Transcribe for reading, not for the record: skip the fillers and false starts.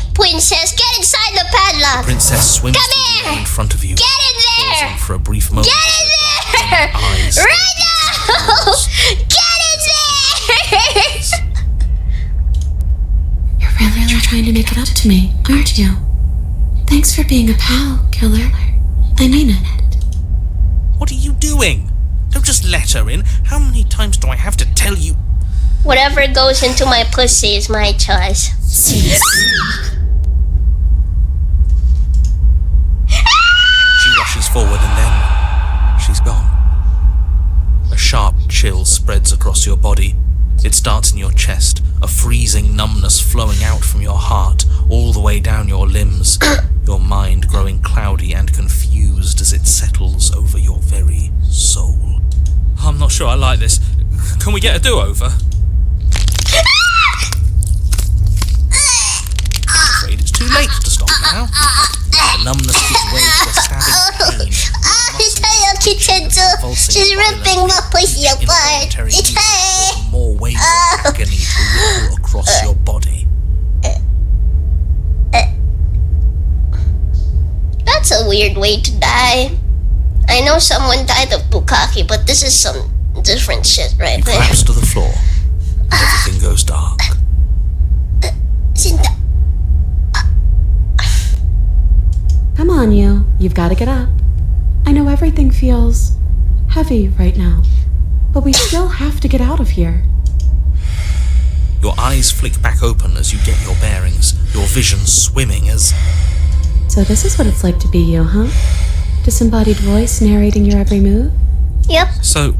me, princess. Get inside the padlock. The princess swims Come to the here. air in front of you. Get in there. Pausing for a brief moment. Get in there. Eyes Right now. Get in there. You're really trying to make it up to me, aren't you? Thanks for being a pal, killer. I mean it. What are you doing? Don't just let her in. How many times do I have to tell you? Whatever goes into my pussy is my choice. She rushes forward and then she's gone. A sharp chill spreads across your body. It starts in your chest, a freezing numbness flowing out from your heart, all the way down your limbs, your mind growing cloudy and confused as it settles over your very soul. I'm not sure I like this. Can we get a do-over? I'm afraid it's too late to stop now. The numbness gives way to a stabbing pain. She's ripping my pussy apart. More waves of agony to ripple across your body. That's a weird way to die. I know someone died of bukkake, but this is some different shit right You there. collapse to the floor. Everything goes dark. Come on, you. You've got to get up. I know everything feels heavy right now, but we still have to get out of here. Your eyes flick back open as you get your bearings, your vision swimming as... So this is what it's like to be you, huh? Disembodied voice narrating your every move? Yep. So,